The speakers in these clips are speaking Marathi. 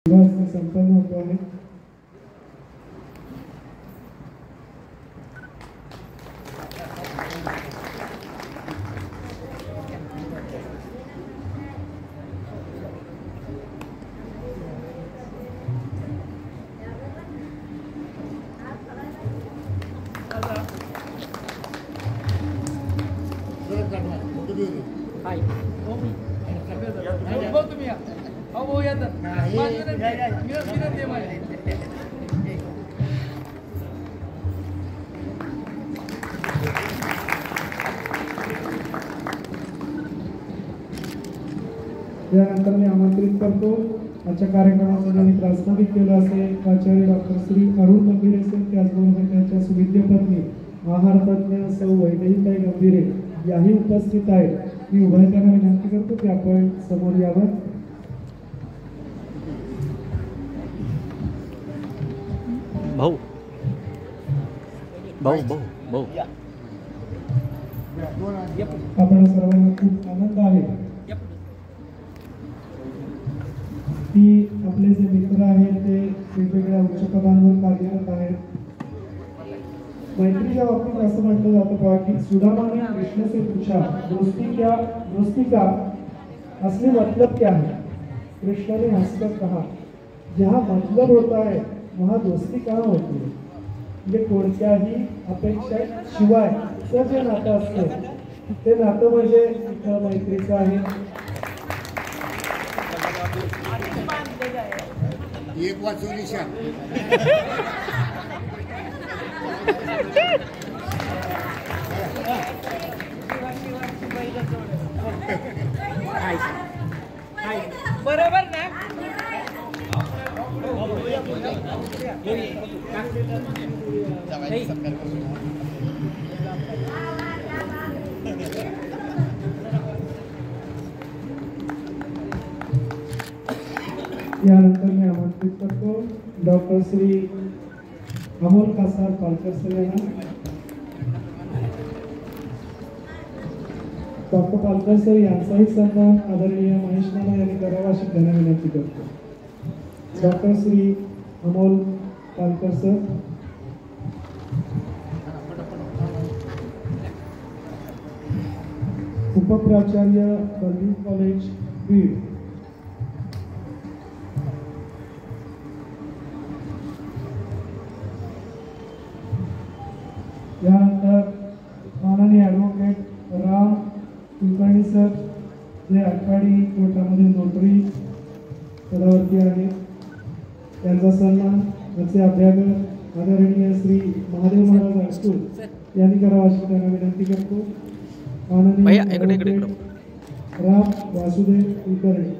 संपन्न होतो आहे. यानंतर मी आमंत्रित करतो आजच्या कार्यक्रमाचं ज्यांनी प्रास्ताविक केलं असेल प्राचार्य डॉक्टर श्री अरुण गंभीरे सर, त्याचबरोबर त्यांच्या सुविद्य पत्नी महारत्न सौ वैदेहीताई गंभीरे याही उपस्थित आहेत. मी उभयतांना विनंती करतो की आपण समोर यावं. भाऊ भाऊ भाऊ भाऊ आपण सर्वांना खूप आनंद आहे की आपले जे मित्र आहेत ते वेगवेगळ्या उच्च पदांवर कार्यरत आहेत. मैत्रीच्या बाबतीत असं म्हटलं जातं बघा की सुदामाने कृष्ण से पूछा दोस्ती का असली मतलब क्या है. कृष्ण ने हंसकर कहा जहाँ मतलब होता है वहाँ दोस्ती कहाँ होती है. म्हणजे कोणत्याही अपेक्षा शिवाय जे नातं असतं ते नातं म्हणजे मैत्रीचं आहे. एक वाचवलीशा बरोबर ना. यानंतर मी आमंत्रित करतो डॉक्टर श्री अमोल कासार पालकर सर यांना. डॉक्टर पालकर सर यांचाही सन्मान आदरणीय महेश नाना यांनी करावा अशी त्यांना विनंती करतो. Doctor Shri Amol Palkar sir. उपप्राचार्य बलवीर कॉलेज बीड. यानंतर माननीय ॲडव्होकेट राम कुलकर्णी सर जे आटपाडी कोर्टामध्ये नोटरी पदावरती आहेत. त्यांचा सन्मान आजचे अभ्यागत आदरणीय श्री महादेव महाराज हायस्कूल यांनी करावा अशी त्यांना विनंती करतो. माननीय राम वासुदेव कुलकर्णी.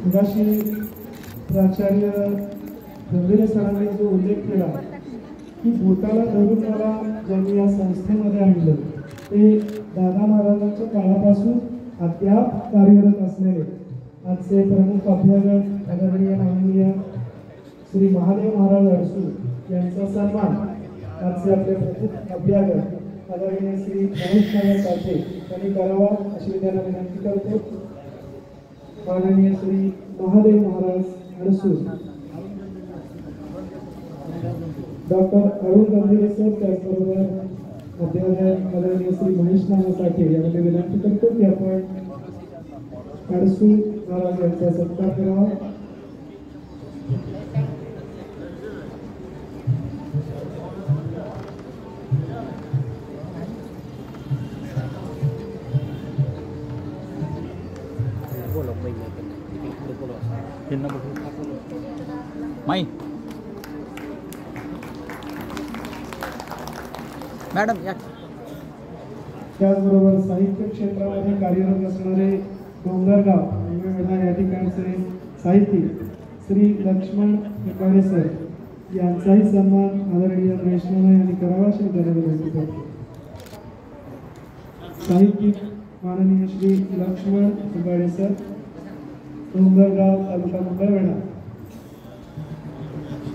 मगाशी प्राचार्य गंभीरे सरांनी जो उल्लेख केला की बोटाला धरून मला ज्यांनी या संस्थेमध्ये आणलं ते दादा महाराजांच्या काळापासून अद्याप कार्यरत असलेले आजचे प्रमुख अभ्यागत आदरणीय माननीय श्री महादेव महाराज हायस्कूल यांचा सन्मान आजचे आपले प्रमुख अभ्यागत आदरणीय श्री महेश नाना साठे यांनी करावा अशी त्यांना विनंती करतो. माननीय श्री महादेव महाराज हायस्कूल. डॉक्टर अरुण गंभीरे सर, त्याचबरोबर अध्यापक आदरणीय श्री महेश नाना साठे यांना विनंती करतो की आपण हायस्कूल महाराज यांचा सत्कार करावा. माई मॅडम या. त्याचबरोबर साहित्य क्षेत्रामध्ये कार्यरत असणारे डोंगरगाव वेगवेगळ्या या ठिकाणचे साहित्यिक श्री लक्ष्मण पिकाळे सर यांचाही सन्मान आदरणीय वैष्णव यांनी करावा अशी त्यांना विनंती करतो. साहित्यिक माननीय श्री लक्ष्मण पिकाळे सर, डोंगरगाव, तालुका मंगळवेढा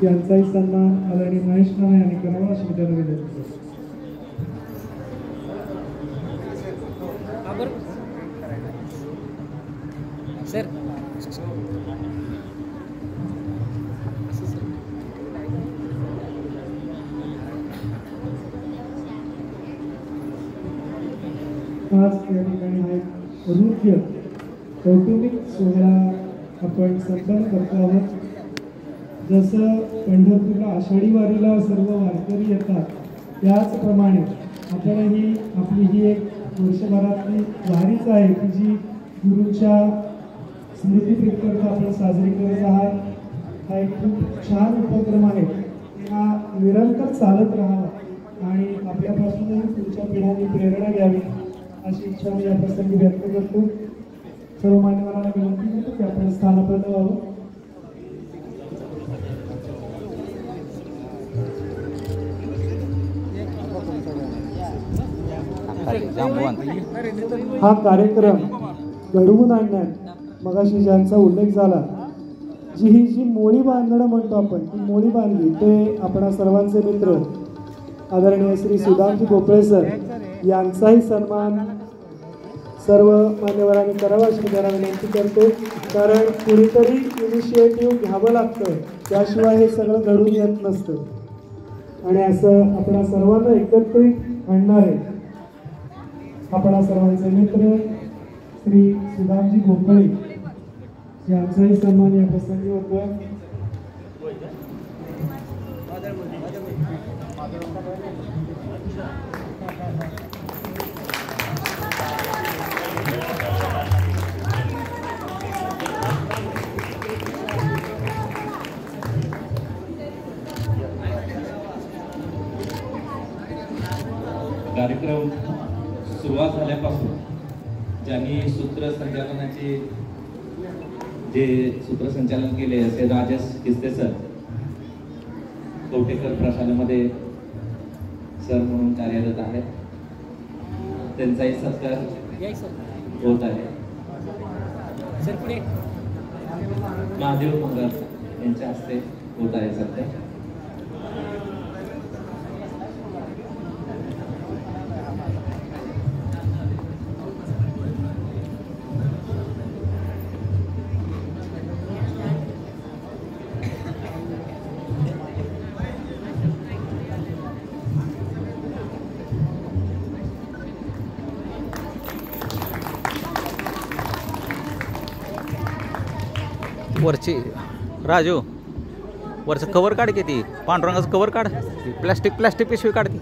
यांचाही सन्मान आदरणीय महेश नाना यांनी करावा अशी त्यांना विनंती करतो. सर आज या ठिकाणी हा एक नृत्य कौटुंबिक सोहळा आपण संपन्न करतो आहोत. जसं पंढरपूरला आषाढी वारीला सर्व वारकरी येतात, त्याचप्रमाणे आपणही आपली ही एक वर्षभरातली वारीच आहे की जी गुरूंच्या स्मृतीप्रित्यर्थ आपण साजरी करत आहात. हा एक खूप छान उपक्रम आहे. हा निरंतर चालत राहावा आणि आपल्यापासूनही पुढच्या पिढ्यांनी प्रेरणा घ्यावी अशी इच्छा मी या प्रसंगी व्यक्त करतो. सर्व मान्यवरांना विनंती करतो की आपण स्थानापन्न व्हावं. हा कार्यक्रम घडवून आणण्यात मगाशी ज्यांचा उल्लेख झाला, जी मोळी बांधणं म्हणतो आपण, ती मोळी बांधली ते आपणा सर्वांचे मित्र आदरणीय श्री सुदामजी भोपळे सर यांचाही सन्मान सर्व मान्यवरांनी करावा अशी त्यांना विनंती करतो. कारण कुणीतरी इनिशिएटिव्ह घ्यावं लागतं, त्याशिवाय हे सगळं घडून येत नसतं. आणि असं आपणा सर्वांना एकत्रित आणणारे आपणा सर्वांचे मित्र श्री सुदामजी भोपळे यांचाही सन्मान या प्रसंगी होतो. कार्यक्रम सुरुवात झाल्यापासून ज्यांनी सूत्रसंचालनाचे जे सूत्रसंचालन केले असे राजेश किस्ते सर, कवठेकर प्रशालेमध्ये सर म्हणून कार्यरत आहेत, त्यांचाही सत्कार होत आहे. महादेव मंगळ यांच्या हस्ते होत आहे सध्या. वरची राजू वरचं कवर काढ, किती पांडुरंगाचं कवर काढ, प्लॅस्टिक पिशवी काढ ती.